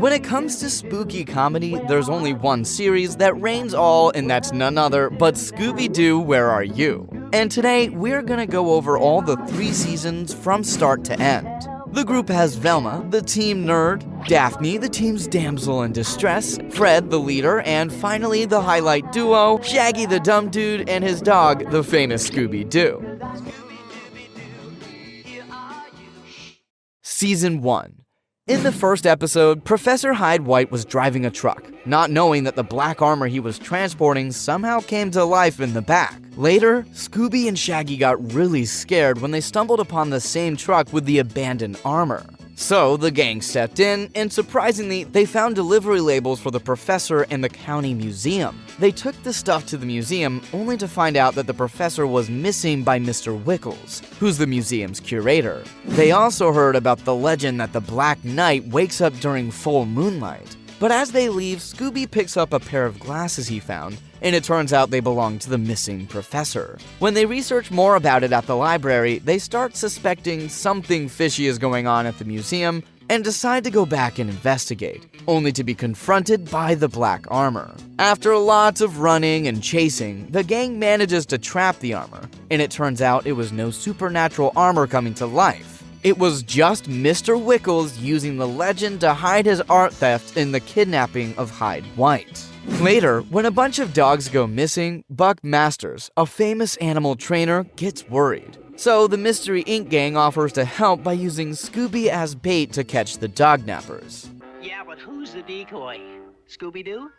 When it comes to spooky comedy, there's only one series that reigns all, and that's none other but Scooby-Doo, Where Are You? And today, we're gonna go over all the 3 seasons from start to end. The group has Velma, the team nerd, Daphne, the team's damsel in distress, Fred, the leader, and finally the highlight duo, Shaggy the dumb dude and his dog, the famous Scooby-Doo. Season 1. In the first episode, Professor Hyde White was driving a truck, not knowing that the black armor he was transporting somehow came to life in the back. Later, Scooby and Shaggy got really scared when they stumbled upon the same truck with the abandoned armor. So the gang stepped in, and surprisingly, they found delivery labels for the professor in the county museum. They took the stuff to the museum only to find out that the professor was missing by Mr. Wickles, who's the museum's curator. They also heard about the legend that the Black Knight wakes up during full moonlight. But as they leave, Scooby picks up a pair of glasses he found, and it turns out they belong to the missing professor. When they research more about it at the library, they start suspecting something fishy is going on at the museum and decide to go back and investigate, only to be confronted by the black armor. After lots of running and chasing, the gang manages to trap the armor, and it turns out it was no supernatural armor coming to life. It was just Mr. Wickles using the legend to hide his art theft in the kidnapping of Hyde White. Later, when a bunch of dogs go missing, Buck Masters, a famous animal trainer, gets worried. So the Mystery Inc. gang offers to help by using Scooby as bait to catch the dog nappers. Yeah, but who's the decoy? Scooby-Doo?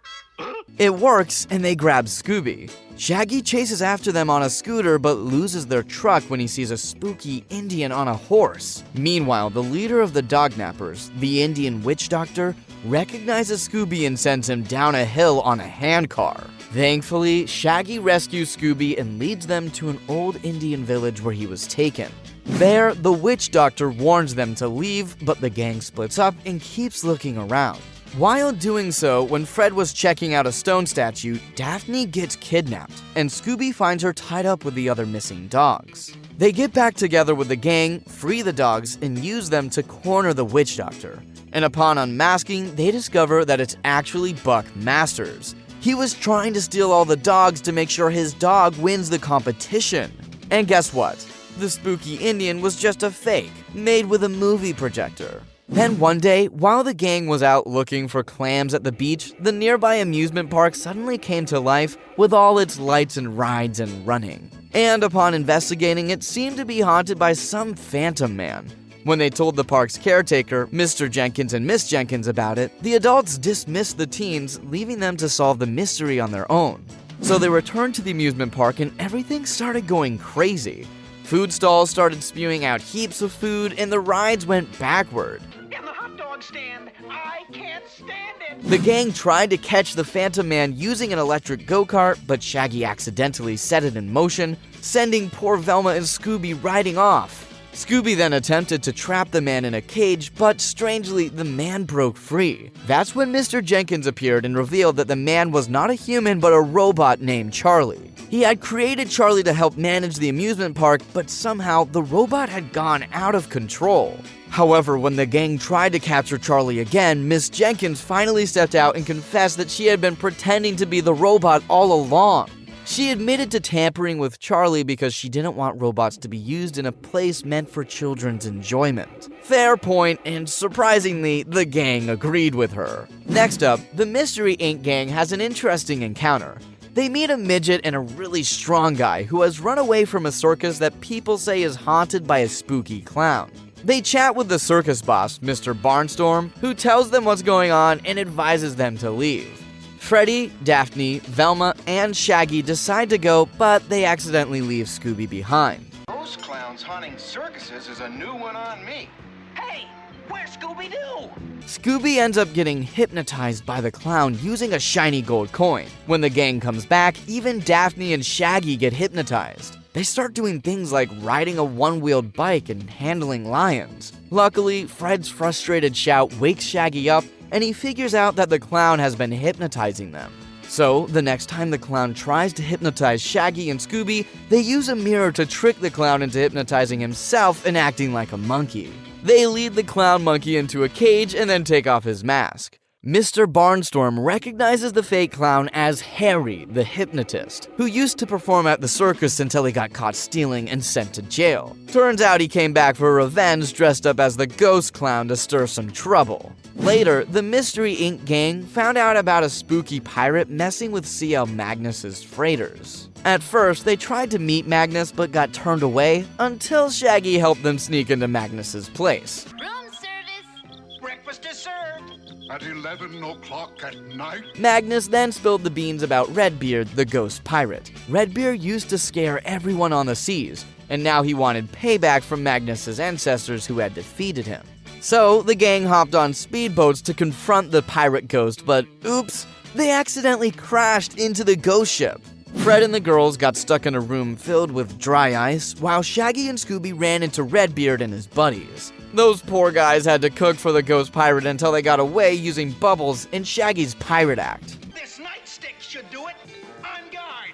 It works, and they grab Scooby. Shaggy chases after them on a scooter but loses their truck when he sees a spooky Indian on a horse. Meanwhile, the leader of the dog nappers, the Indian witch doctor, recognizes Scooby and sends him down a hill on a handcar. Thankfully, Shaggy rescues Scooby and leads them to an old Indian village where he was taken. There, the witch doctor warns them to leave, but the gang splits up and keeps looking around. While doing so, when Fred was checking out a stone statue, Daphne gets kidnapped, and Scooby finds her tied up with the other missing dogs. They get back together with the gang, free the dogs, and use them to corner the witch doctor. And upon unmasking, they discover that it's actually Buck Masters. He was trying to steal all the dogs to make sure his dog wins the competition. And guess what? The spooky Indian was just a fake, made with a movie projector. Then one day, while the gang was out looking for clams at the beach, the nearby amusement park suddenly came to life with all its lights and rides and running. And upon investigating, it seemed to be haunted by some phantom man. When they told the park's caretaker, Mr. Jenkins and Miss Jenkins, about it, the adults dismissed the teens, leaving them to solve the mystery on their own. So they returned to the amusement park and everything started going crazy. Food stalls started spewing out heaps of food and the rides went backward. And the hot dog stand, I can't stand it! The gang tried to catch the Phantom Man using an electric go-kart, but Shaggy accidentally set it in motion, sending poor Velma and Scooby riding off. Scooby then attempted to trap the man in a cage, but strangely, the man broke free. That's when Mr. Jenkins appeared and revealed that the man was not a human but a robot named Charlie. He had created Charlie to help manage the amusement park, but somehow the robot had gone out of control. However, when the gang tried to capture Charlie again, Miss Jenkins finally stepped out and confessed that she had been pretending to be the robot all along. She admitted to tampering with Charlie because she didn't want robots to be used in a place meant for children's enjoyment. Fair point, and surprisingly, the gang agreed with her. Next up, the Mystery Inc. gang has an interesting encounter. They meet a midget and a really strong guy who has run away from a circus that people say is haunted by a spooky clown. They chat with the circus boss, Mr. Barnstorm, who tells them what's going on and advises them to leave. Freddy, Daphne, Velma, and Shaggy decide to go, but they accidentally leave Scooby behind. Those clowns haunting circuses is a new one on me. Hey, where's Scooby-Doo? Scooby ends up getting hypnotized by the clown using a shiny gold coin. When the gang comes back, even Daphne and Shaggy get hypnotized. They start doing things like riding a one-wheeled bike and handling lions. Luckily, Fred's frustrated shout wakes Shaggy up, and he figures out that the clown has been hypnotizing them. So, the next time the clown tries to hypnotize Shaggy and Scooby, they use a mirror to trick the clown into hypnotizing himself and acting like a monkey. They lead the clown monkey into a cage and then take off his mask. Mr. Barnstorm recognizes the fake clown as Harry, the hypnotist, who used to perform at the circus until he got caught stealing and sent to jail. Turns out he came back for revenge dressed up as the ghost clown to stir some trouble. Later, the Mystery Inc. gang found out about a spooky pirate messing with C.L. Magnus's freighters. At first, they tried to meet Magnus but got turned away until Shaggy helped them sneak into Magnus's place. Room service. Breakfast is served. At 11 o'clock at night? Magnus then spilled the beans about Redbeard, the ghost pirate. Redbeard used to scare everyone on the seas, and now he wanted payback from Magnus's ancestors who had defeated him. So, the gang hopped on speedboats to confront the pirate ghost, but oops, they accidentally crashed into the ghost ship. Fred and the girls got stuck in a room filled with dry ice, while Shaggy and Scooby ran into Redbeard and his buddies. Those poor guys had to cook for the ghost pirate until they got away using bubbles in Shaggy's pirate act. This nightstick should do it. On guard.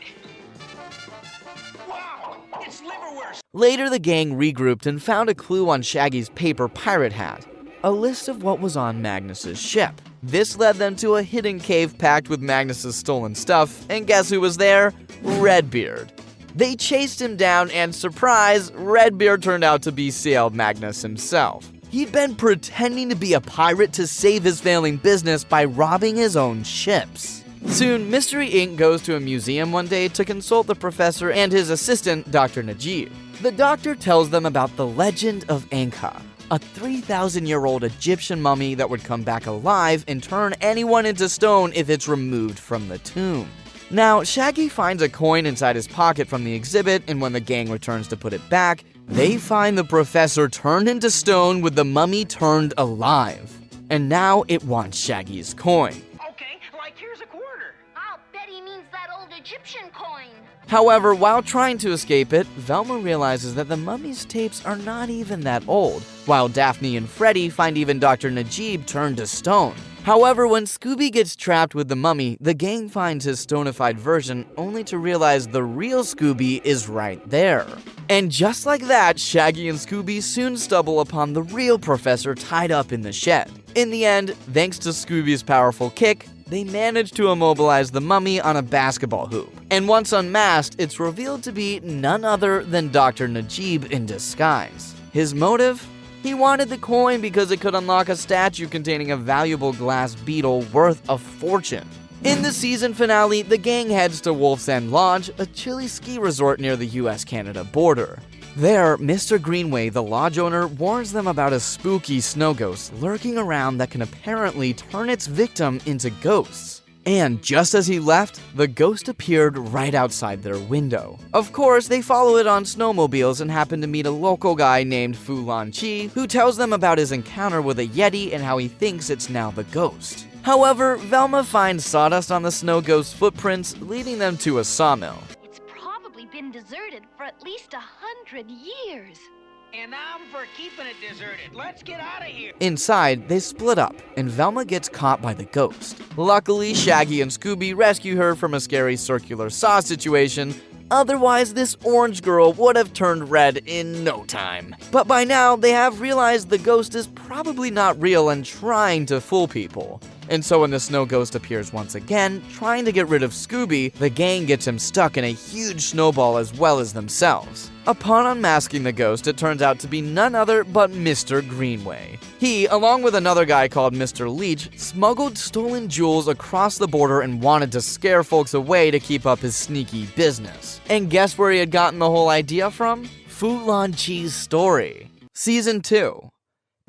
Wow, it's liverwurst. Later, the gang regrouped and found a clue on Shaggy's paper pirate hat, a list of what was on Magnus's ship. This led them to a hidden cave packed with Magnus's stolen stuff, and guess who was there? Redbeard. They chased him down and, surprise, Redbeard turned out to be C.L. Magnus himself. He'd been pretending to be a pirate to save his failing business by robbing his own ships. Soon, Mystery Inc. goes to a museum one day to consult the professor and his assistant, Dr. Najib. The doctor tells them about the legend of Ankha, a 3,000-year-old Egyptian mummy that would come back alive and turn anyone into stone if it's removed from the tomb. Now, Shaggy finds a coin inside his pocket from the exhibit, and when the gang returns to put it back, they find the professor turned into stone with the mummy turned alive. And now it wants Shaggy's coin. Okay, like here's a quarter. I'll bet he means that old Egyptian coin. However, while trying to escape it, Velma realizes that the mummy's tapes are not even that old, while Daphne and Freddy find even Dr. Najib turned to stone. However, when Scooby gets trapped with the mummy, the gang finds his stonified version, only to realize the real Scooby is right there. And just like that, Shaggy and Scooby soon stumble upon the real professor tied up in the shed. In the end, thanks to Scooby's powerful kick, they manage to immobilize the mummy on a basketball hoop. And once unmasked, it's revealed to be none other than Dr. Najib in disguise. His motive? He wanted the coin because it could unlock a statue containing a valuable glass beetle worth a fortune. In the season finale, the gang heads to Wolf's End Lodge, a chilly ski resort near the US-Canada border. There, Mr. Greenway, the lodge owner, warns them about a spooky snow ghost lurking around that can apparently turn its victim into ghosts. And just as he left, the ghost appeared right outside their window. Of course, they follow it on snowmobiles and happen to meet a local guy named Fu Lan Chi, who tells them about his encounter with a Yeti and how he thinks it's now the ghost. However, Velma finds sawdust on the snow ghost's footprints, leading them to a sawmill. It's probably been deserted for at least 100 years. And I'm for keeping it deserted. Let's get out of here. Inside, they split up, and Velma gets caught by the ghost. Luckily, Shaggy and Scooby rescue her from a scary circular saw situation. Otherwise, this orange girl would have turned red in no time. But by now, they have realized the ghost is probably not real and trying to fool people. And so when the snow ghost appears once again, trying to get rid of Scooby, the gang gets him stuck in a huge snowball as well as themselves. Upon unmasking the ghost, it turns out to be none other but Mr. Greenway. He, along with another guy called Mr. Leach, smuggled stolen jewels across the border and wanted to scare folks away to keep up his sneaky business. And guess where he had gotten the whole idea from? Fu Lan Chi's story. Season 2.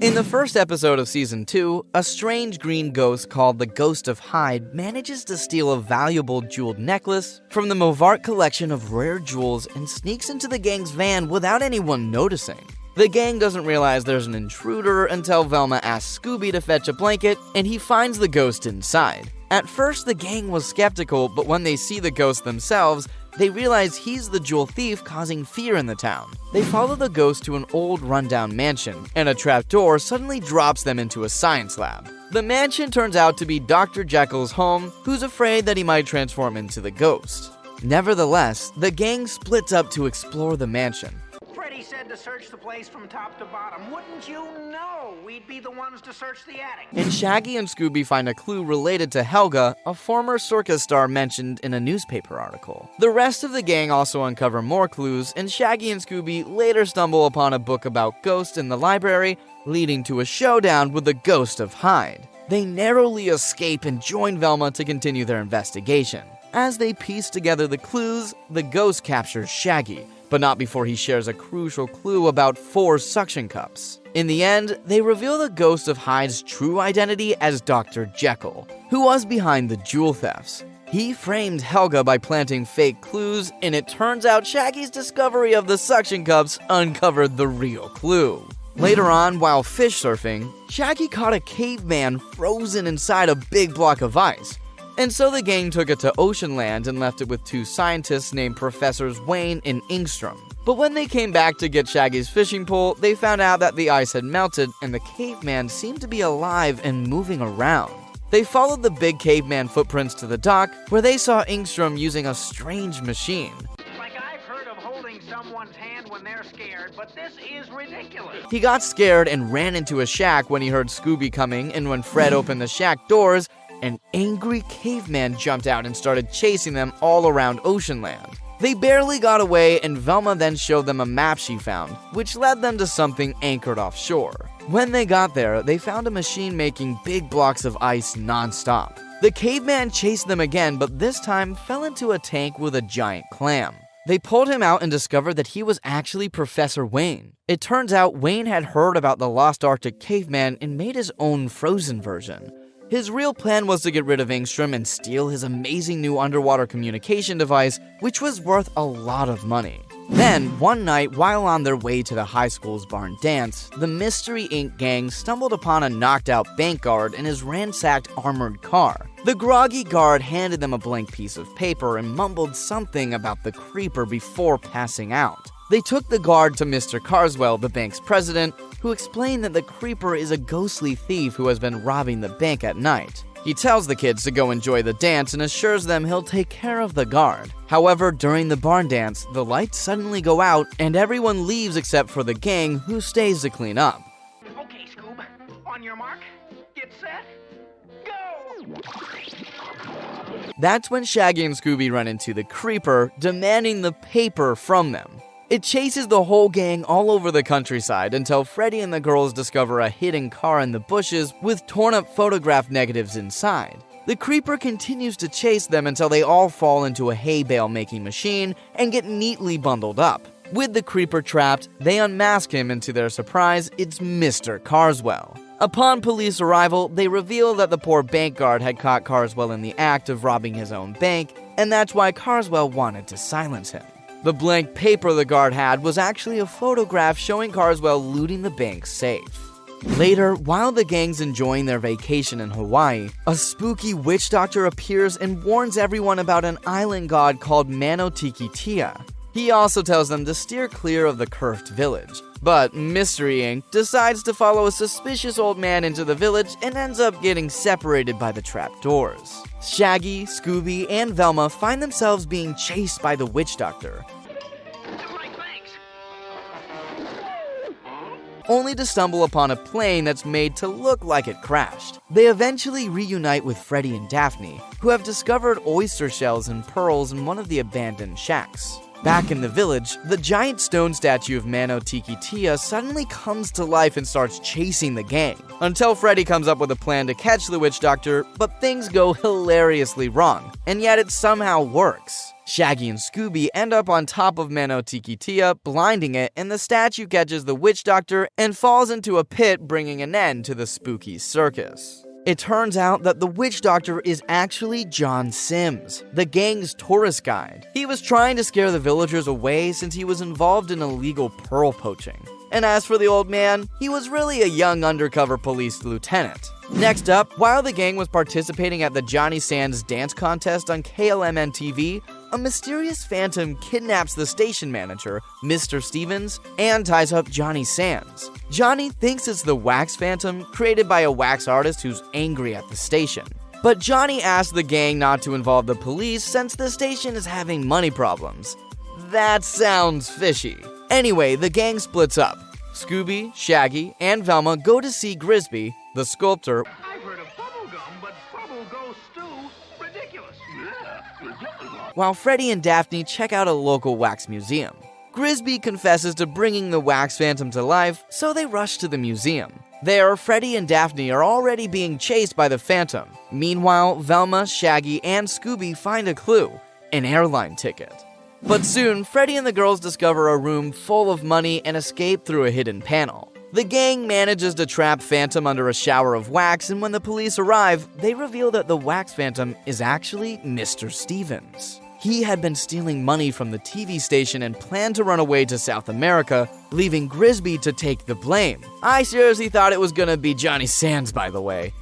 In the first episode of Season 2, a strange green ghost called the Ghost of Hyde manages to steal a valuable jeweled necklace from the Movart collection of rare jewels and sneaks into the gang's van without anyone noticing. The gang doesn't realize there's an intruder until Velma asks Scooby to fetch a blanket, and he finds the ghost inside. At first, the gang was skeptical, but when they see the ghost themselves, they realize he's the jewel thief causing fear in the town. They follow the ghost to an old rundown mansion, and a trapdoor suddenly drops them into a science lab. The mansion turns out to be Dr. Jekyll's home, who's afraid that he might transform into the ghost. Nevertheless, the gang splits up to explore the mansion. Freddy said to search the place from top to bottom. Wouldn't you know we'd be the ones to search the attic? And Shaggy and Scooby find a clue related to Helga, a former circus star mentioned in a newspaper article. The rest of the gang also uncover more clues, and Shaggy and Scooby later stumble upon a book about ghosts in the library, leading to a showdown with the ghost of Hyde. They narrowly escape and join Velma to continue their investigation. As they piece together the clues, the ghost captures Shaggy, but not before he shares a crucial clue about 4 suction cups. In the end, they reveal the ghost of Hyde's true identity as Dr. Jekyll, who was behind the jewel thefts. He framed Helga by planting fake clues, and it turns out Shaggy's discovery of the suction cups uncovered the real clue. Later on, while fish surfing, Shaggy caught a caveman frozen inside a big block of ice. And so the gang took it to Oceanland and left it with 2 scientists named Professors Wayne and Ingstrom. But when they came back to get Shaggy's fishing pole, they found out that the ice had melted and the caveman seemed to be alive and moving around. They followed the big caveman footprints to the dock, where they saw Ingstrom using a strange machine. Like I've heard of holding someone's hand when they're scared, but this is ridiculous. He got scared and ran into a shack when he heard Scooby coming, and when Fred opened the shack doors, an angry caveman jumped out and started chasing them all around Oceanland. They barely got away, and Velma then showed them a map she found, which led them to something anchored offshore. When they got there, they found a machine making big blocks of ice non-stop. The caveman chased them again, but this time fell into a tank with a giant clam. They pulled him out and discovered that he was actually Professor Wayne. It turns out Wayne had heard about the lost Arctic caveman and made his own frozen version. His real plan was to get rid of Ingstrom and steal his amazing new underwater communication device, which was worth a lot of money. Then, one night, while on their way to the high school's barn dance, the Mystery Inc. gang stumbled upon a knocked-out bank guard in his ransacked armored car. The groggy guard handed them a blank piece of paper and mumbled something about the creeper before passing out. They took the guard to Mr. Carswell, the bank's president, who explained that the creeper is a ghostly thief who has been robbing the bank at night. He tells the kids to go enjoy the dance and assures them he'll take care of the guard. However, during the barn dance, the lights suddenly go out and everyone leaves except for the gang, who stays to clean up. Okay, Scoob. On your mark, get set, go! That's when Shaggy and Scooby run into the creeper, demanding the paper from them. It chases the whole gang all over the countryside until Freddy and the girls discover a hidden car in the bushes with torn-up photograph negatives inside. The creeper continues to chase them until they all fall into a hay bale making machine and get neatly bundled up. With the creeper trapped, they unmask him, and to their surprise, it's Mr. Carswell. Upon police arrival, they reveal that the poor bank guard had caught Carswell in the act of robbing his own bank, and that's why Carswell wanted to silence him. The blank paper the guard had was actually a photograph showing Carswell looting the bank's safe. Later, while the gang's enjoying their vacation in Hawaii, a spooky witch doctor appears and warns everyone about an island god called Manotikitia. He also tells them to steer clear of the cursed village. But Mystery Inc. decides to follow a suspicious old man into the village and ends up getting separated by the trapdoors. Shaggy, Scooby, and Velma find themselves being chased by the witch doctor, Right, thanks. only to stumble upon a plane that's made to look like it crashed. They eventually reunite with Freddy and Daphne, who have discovered oyster shells and pearls in one of the abandoned shacks. Back in the village, the giant stone statue of Manotikitia suddenly comes to life and starts chasing the gang, until Freddy comes up with a plan to catch the witch doctor, but things go hilariously wrong, and yet it somehow works. Shaggy and Scooby end up on top of Manotikitia, blinding it, and the statue catches the witch doctor and falls into a pit, bringing an end to the spooky circus. It turns out that the witch doctor is actually John Sims, the gang's tourist guide. He was trying to scare the villagers away since he was involved in illegal pearl poaching. And as for the old man, he was really a young undercover police lieutenant. Next up, while the gang was participating at the Johnny Sands dance contest on KLMN TV, a mysterious phantom kidnaps the station manager, Mr. Stevens, and ties up Johnny Sands. Johnny thinks it's the wax phantom created by a wax artist who's angry at the station. But Johnny asks the gang not to involve the police since the station is having money problems. That sounds fishy. Anyway, the gang splits up. Scooby, Shaggy, and Velma go to see Grisby, the sculptor, I've heard of bubblegum, but bubble goes stew? Ridiculous. while Freddy and Daphne check out a local wax museum. Grisby confesses to bringing the wax phantom to life, so they rush to the museum. There, Freddy and Daphne are already being chased by the phantom. Meanwhile, Velma, Shaggy, and Scooby find a clue: an airline ticket. But soon, Freddy and the girls discover a room full of money and escape through a hidden panel. The gang manages to trap Phantom under a shower of wax, and when the police arrive, they reveal that the wax phantom is actually Mr. Stevens. He had been stealing money from the TV station and planned to run away to South America, leaving Grisby to take the blame. I seriously thought it was gonna be Johnny Sands, by the way.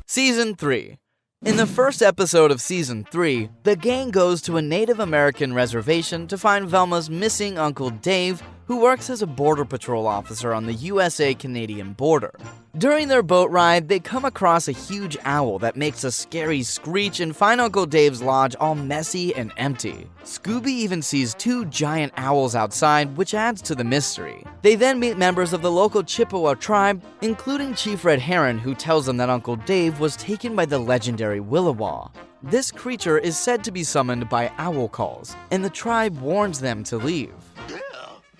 Season 3. In the first episode of Season 3, the gang goes to a Native American reservation to find Velma's missing Uncle Dave, who works as a border patrol officer on the USA-Canadian border. During their boat ride, they come across a huge owl that makes a scary screech and find Uncle Dave's lodge all messy and empty. Scooby even sees 2 giant owls outside, which adds to the mystery. They then meet members of the local Chippewa tribe, including Chief Red Heron, who tells them that Uncle Dave was taken by the legendary Willowaw. This creature is said to be summoned by owl calls, and the tribe warns them to leave.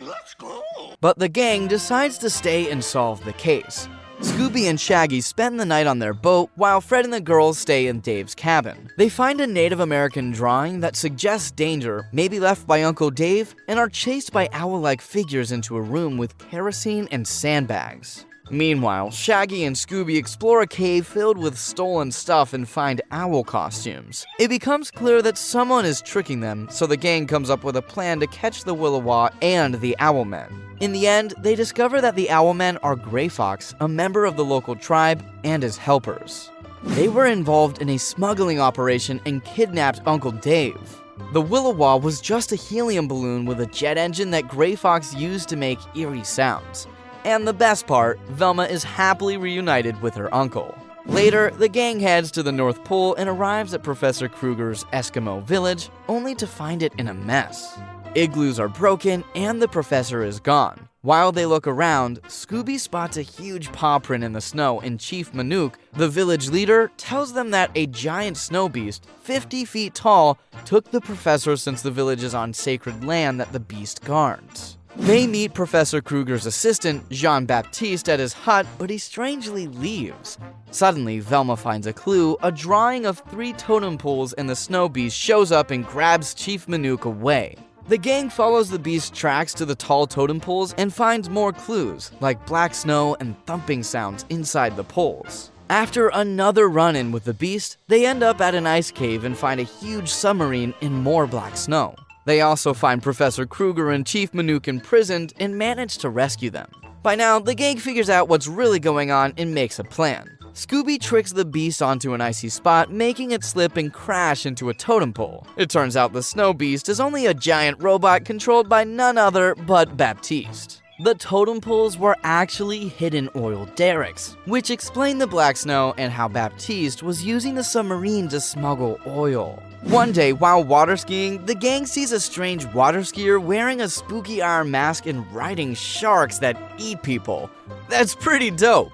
Let's go. But the gang decides to stay and solve the case. Scooby and Shaggy spend the night on their boat, while Fred and the girls stay in Dave's cabin. They find a Native American drawing that suggests danger, maybe left by Uncle Dave, and are chased by owl-like figures into a room with kerosene and sandbags. Meanwhile, Shaggy and Scooby explore a cave filled with stolen stuff and find owl costumes. It becomes clear that someone is tricking them, so the gang comes up with a plan to catch the Willowaw and the Owlmen. In the end, they discover that the Owlmen are Gray Fox, a member of the local tribe, and his helpers. They were involved in a smuggling operation and kidnapped Uncle Dave. The Willowaw was just a helium balloon with a jet engine that Gray Fox used to make eerie sounds. And the best part, Velma is happily reunited with her uncle. Later, the gang heads to the North Pole and arrives at Professor Kruger's Eskimo village, only to find it in a mess. Igloos are broken, and the professor is gone. While they look around, Scooby spots a huge paw print in the snow, and Chief Manook, the village leader, tells them that a giant snow beast, 50 feet tall, took the professor since the village is on sacred land that the beast guards. They meet Professor Kruger's assistant, Jean-Baptiste, at his hut, but he strangely leaves. Suddenly, Velma finds a clue: a drawing of 3 totem poles, and the snow beast shows up and grabs Chief Manook away. The gang follows the beast's tracks to the tall totem poles and finds more clues, like black snow and thumping sounds inside the poles. After another run-in with the beast, they end up at an ice cave and find a huge submarine in more black snow. They also find Professor Kruger and Chief Manook imprisoned and manage to rescue them. By now, the gang figures out what's really going on and makes a plan. Scooby tricks the beast onto an icy spot, making it slip and crash into a totem pole. It turns out the snow beast is only a giant robot controlled by none other but Baptiste. The totem poles were actually hidden oil derricks, which explain the black snow and how Baptiste was using the submarine to smuggle oil. One day, while water skiing, the gang sees a strange water skier wearing a spooky iron mask and riding sharks that eat people. That's pretty dope.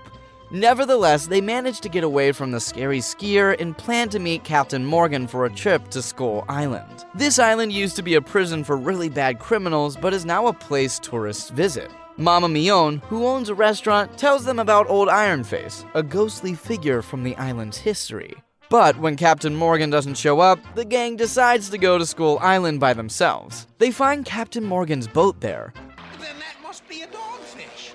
Nevertheless, they manage to get away from the scary skier and plan to meet Captain Morgan for a trip to Skull Island. This island used to be a prison for really bad criminals, but is now a place tourists visit. Mama Mion, who owns a restaurant, tells them about Old Iron Face, a ghostly figure from the island's history. But when Captain Morgan doesn't show up, the gang decides to go to Skull Island by themselves. They find Captain Morgan's boat there. Then that must be a dogfish.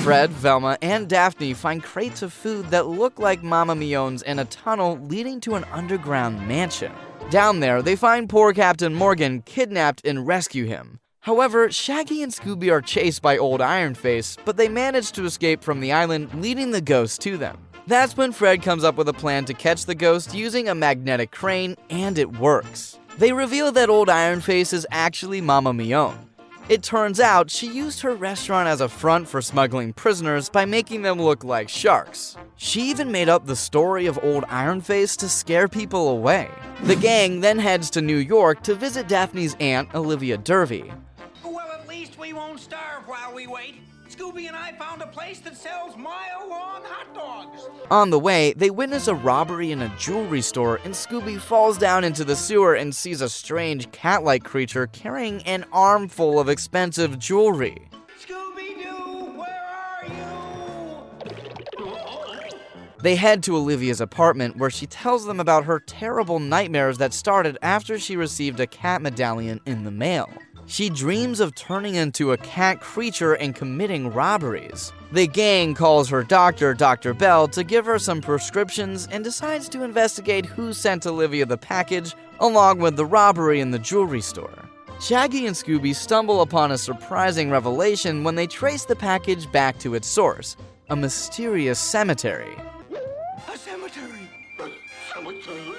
Fred, Velma, and Daphne find crates of food that look like Mama Mion's in a tunnel leading to an underground mansion. Down there, they find poor Captain Morgan kidnapped and rescue him. However, Shaggy and Scooby are chased by Old Iron Face, but they manage to escape from the island, leading the ghost to them. That's when Fred comes up with a plan to catch the ghost using a magnetic crane, and it works. They reveal that Old Iron Face is actually Mama Mion. It turns out she used her restaurant as a front for smuggling prisoners by making them look like sharks. She even made up the story of old Ironface to scare people away. The gang then heads to New York to visit Daphne's aunt, Olivia Derby. Well, at least we won't starve while we wait. Scooby and I found a place that sells mile-long hot dogs. On the way, they witness a robbery in a jewelry store, and Scooby falls down into the sewer and sees a strange cat-like creature carrying an armful of expensive jewelry. Scooby-doo, where are you? They head to Olivia's apartment, where she tells them about her terrible nightmares that started after she received a cat medallion in the mail. She dreams of turning into a cat creature and committing robberies. The gang calls her doctor, Dr. Bell, to give her some prescriptions and decides to investigate who sent Olivia the package, along with the robbery in the jewelry store. Shaggy and Scooby stumble upon a surprising revelation when they trace the package back to its source, a mysterious cemetery. A cemetery.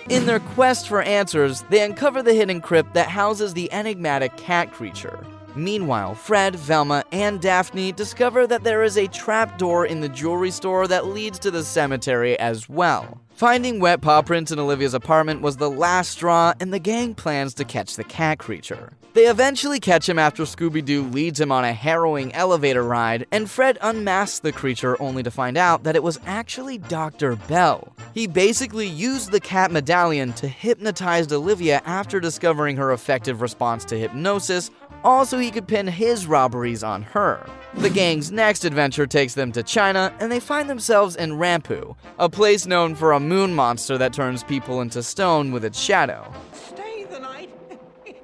In their quest for answers, they uncover the hidden crypt that houses the enigmatic cat creature. Meanwhile, Fred, Velma, and Daphne discover that there is a trap door in the jewelry store that leads to the cemetery as well. Finding wet paw prints in Olivia's apartment was the last straw, and the gang plans to catch the cat creature. They eventually catch him after Scooby-Doo leads him on a harrowing elevator ride, and Fred unmasks the creature only to find out that it was actually Dr. Bell. He basically used the cat medallion to hypnotize Olivia after discovering her effective response to hypnosis, also he could pin his robberies on her. The gang's next adventure takes them to China, and they find themselves in Rampu, a place known for a moon monster that turns people into stone with its shadow. Stay the night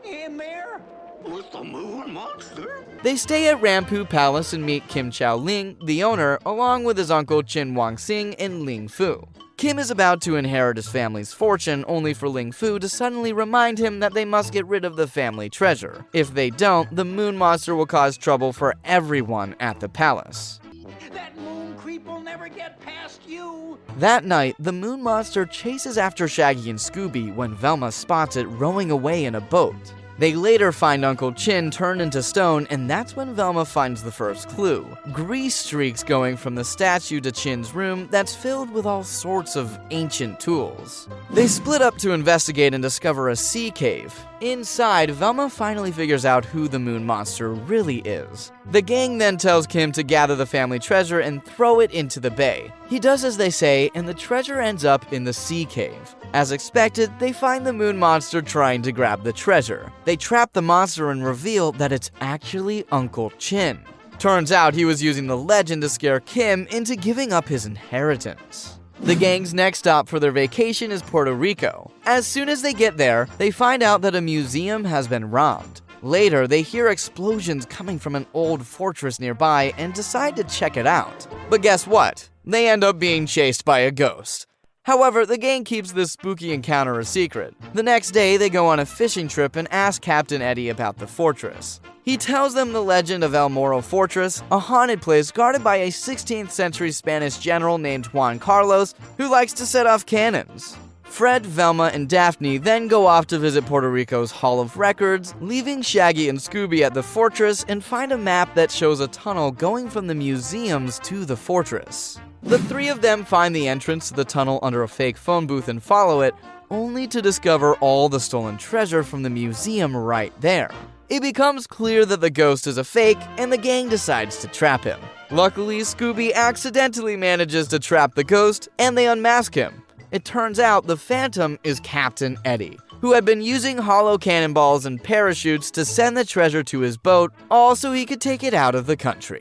in there? With the moon monster? They stay at Rampu Palace and meet Kim Chow Ling, the owner, along with his uncle Chin Wang Sing and Ling Fu. Kim is about to inherit his family's fortune, only for Ling Fu to suddenly remind him that they must get rid of the family treasure. If they don't, the moon monster will cause trouble for everyone at the palace. That moon creep will never get past you. That night, the moon monster chases after Shaggy and Scooby when Velma spots it rowing away in a boat. They later find Uncle Chin turned into stone, and that's when Velma finds the first clue. Grease streaks going from the statue to Chin's room that's filled with all sorts of ancient tools. They split up to investigate and discover a sea cave. Inside, Velma finally figures out who the moon monster really is. The gang then tells Kim to gather the family treasure and throw it into the bay. He does as they say, and the treasure ends up in the sea cave. As expected, they find the moon monster trying to grab the treasure. They trap the monster and reveal that it's actually Uncle Chin. Turns out he was using the legend to scare Kim into giving up his inheritance. The gang's next stop for their vacation is Puerto Rico. As soon as they get there, they find out that a museum has been robbed. Later, they hear explosions coming from an old fortress nearby and decide to check it out. But guess what? They end up being chased by a ghost. However, the gang keeps this spooky encounter a secret. The next day, they go on a fishing trip and ask Captain Eddie about the fortress. He tells them the legend of El Morro Fortress, a haunted place guarded by a 16th century Spanish general named Juan Carlos, who likes to set off cannons. Fred, Velma, and Daphne then go off to visit Puerto Rico's Hall of Records, leaving Shaggy and Scooby at the fortress and find a map that shows a tunnel going from the museums to the fortress. The three of them find the entrance to the tunnel under a fake phone booth and follow it, only to discover all the stolen treasure from the museum right there. It becomes clear that the ghost is a fake, and the gang decides to trap him. Luckily, Scooby accidentally manages to trap the ghost, and they unmask him. It turns out the Phantom is Captain Eddie, who had been using hollow cannonballs and parachutes to send the treasure to his boat, all so he could take it out of the country.